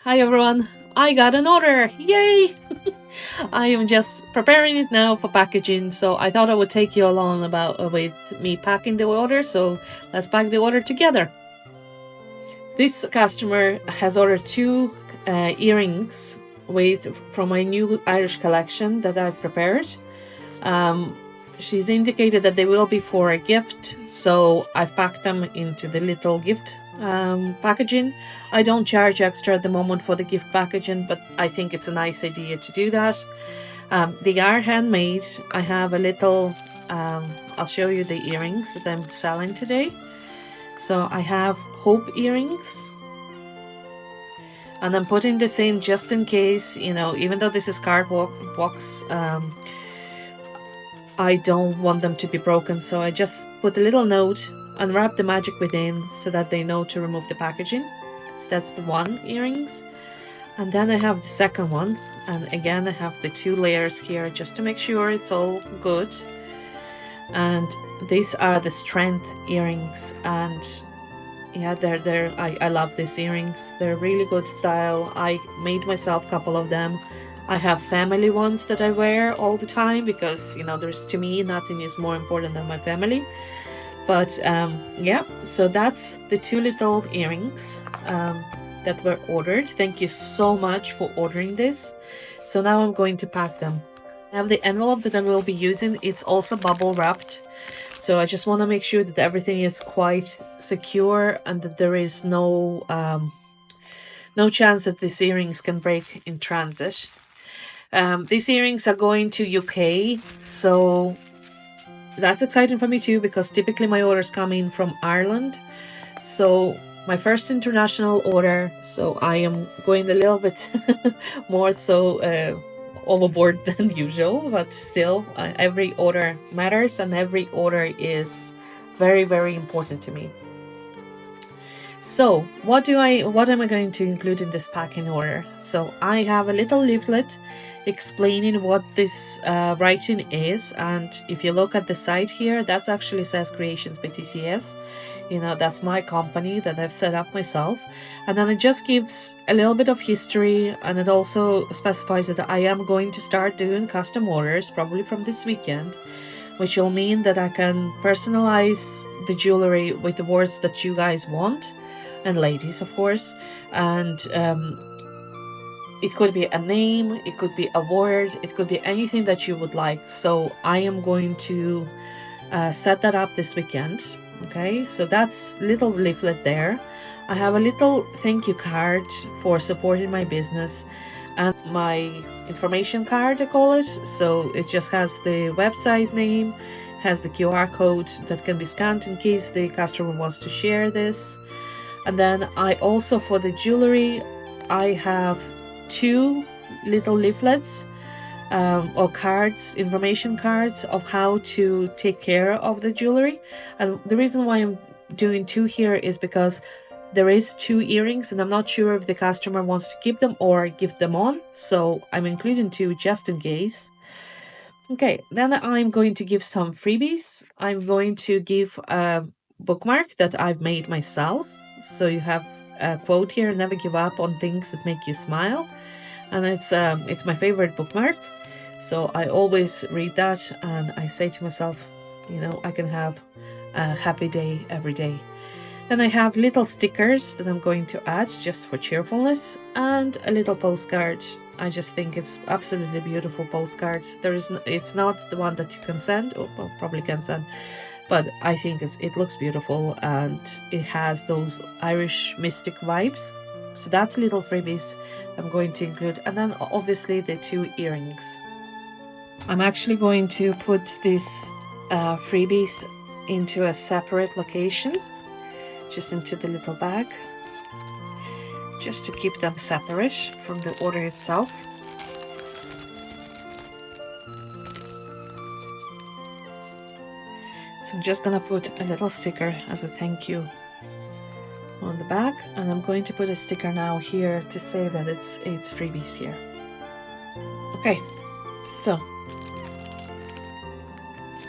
Hi everyone, I got an order! Yay! I am just preparing it now for packaging, so I thought I would take you along with me packing the order, so let's pack the order together. This customer has ordered two earrings from my new Irish collection that I've prepared. She's indicated that they will be for a gift, so I've packed them into the little gift packaging. I don't charge extra at the moment for the gift packaging, but I think it's a nice idea to do that. They are handmade. I have a little, I'll show you the earrings that I'm selling today. So I have hope earrings. And I'm putting this in just in case, even though this is cardboard box, I don't want them to be broken, so I just put a little note and wrap the magic within so that they know to remove the packaging. So that's the one earrings. And then I have the second one, and again I have the two layers here just to make sure it's all good. And these are the strength earrings, and yeah, I love these earrings. They're really good style. I made myself a couple of them. I have family ones that I wear all the time because, to me, nothing is more important than my family. But yeah, so that's the two little earrings that were ordered. Thank you so much for ordering this. So now I'm going to pack them. I have the envelope that I will be using. It's also bubble wrapped. So I just want to make sure that everything is quite secure and that there is no chance that these earrings can break in transit. These earrings are going to UK, so that's exciting for me too, because typically my orders come in from Ireland. So my first international order, so I am going a little bit more so overboard than usual, but still every order matters and every order is very, very important to me. So what am I going to include in this packing order? So I have a little leaflet explaining what this writing is, and if you look at the side here, that actually says Creations by TCS. That's my company that I've set up myself. And then it just gives a little bit of history, and it also specifies that I am going to start doing custom orders probably from this weekend, which will mean that I can personalize the jewelry with the words that you guys want, and ladies of course, and it could be a name, it could be a word, it could be anything that you would like. So I am going to set that up this weekend. Okay, so that's little leaflet there. I have a little thank you card for supporting my business, and my information card, I call it. So it just has the website name, has the QR code that can be scanned in case the customer wants to share this. And then I also, for the jewelry, I have two little leaflets or cards, information cards of how to take care of the jewelry. And the reason why I'm doing two here is because there is two earrings and I'm not sure if the customer wants to keep them or give them on, so I'm including two just in case. Okay, then I'm going to give some freebies. I'm going to give a bookmark that I've made myself. So you have a quote here: never give up on things that make you smile. And it's my favorite bookmark, so I always read that and I say to myself, I can have a happy day every day. Then I have little stickers that I'm going to add just for cheerfulness, and a little postcard. I just think it's absolutely beautiful postcards. It's not the one that you can send, or well, probably can send, but I think it looks beautiful and it has those Irish mystic vibes. So that's little freebies I'm going to include. And then obviously the two earrings. I'm actually going to put these freebies into a separate location, just into the little bag, just to keep them separate from the order itself. So I'm just gonna put a little sticker as a thank you on the back, and I'm going to put a sticker now here to say that it's freebies here. Okay, so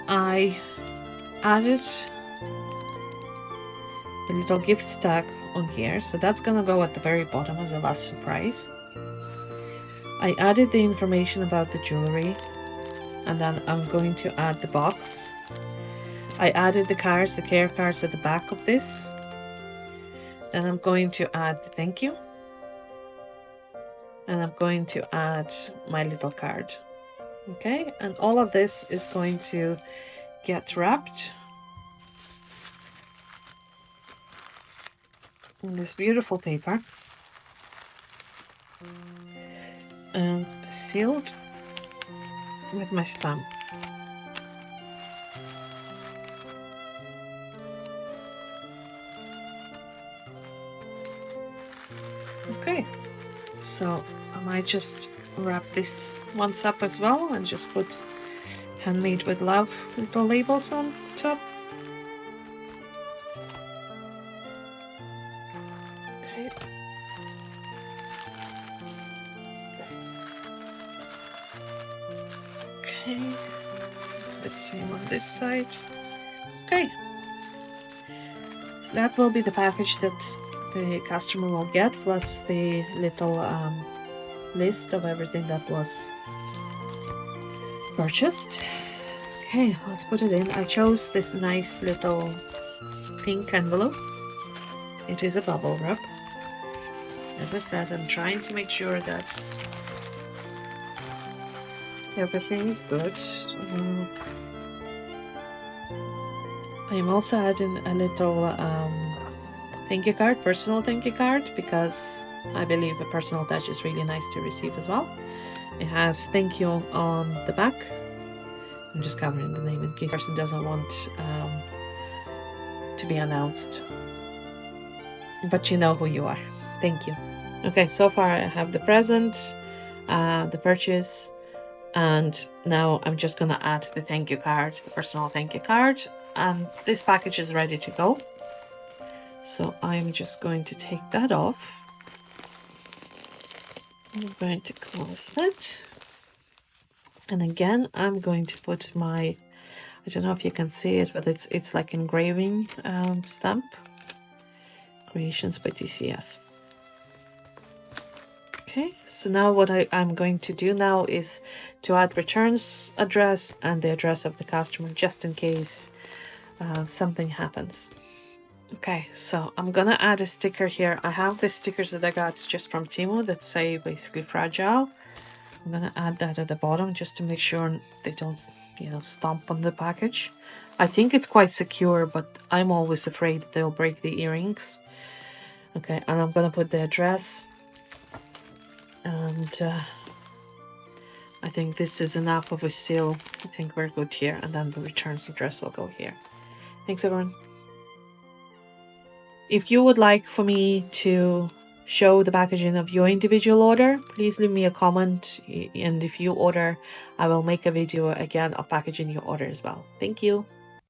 I added the little gift tag on here, so that's gonna go at the very bottom as a last surprise. I added the information about the jewelry, and then I'm going to add the box. I added the cards, the care cards at the back of this. Then I'm going to add the thank you. And I'm going to add my little card. Okay, and all of this is going to get wrapped in this beautiful paper and sealed with my stamp. Okay, so I might just wrap this once up as well and just put handmade with love little labels on top. Okay. Okay, the same on this side. Okay, so that will be the package that the customer will get, plus the little list of everything that was purchased. Okay, let's put it in. I chose this nice little pink envelope. It is a bubble wrap. As I said, I'm trying to make sure that everything is good. I'm also adding a little thank you card, personal thank you card, because I believe a personal touch is really nice to receive as well. It has thank you on the back. I'm just covering the name in case the person doesn't want to be announced. But you know who you are. Thank you. Okay, so far I have the present, the purchase, and now I'm just gonna add the thank you card, the personal thank you card, and this package is ready to go. So I'm just going to take that off. I'm going to close that. And again, I'm going to put my, I don't know if you can see it, but it's like engraving stamp. Creations by TCS. Okay, so now what I'm going to do now is to add returns address and the address of the customer, just in case something happens. Okay, so I'm gonna add a sticker here. I have the stickers that I got just from Temu that say basically fragile. I'm gonna add that at the bottom just to make sure they don't, stomp on the package. I think it's quite secure, but I'm always afraid they'll break the earrings. Okay, and I'm gonna put the address, and I think this is enough of a seal. I think we're good here, and then the returns address will go here. Thanks, everyone. If you would like for me to show the packaging of your individual order, please leave me a comment, and if you order, I will make a video again of packaging your order as well. Thank you.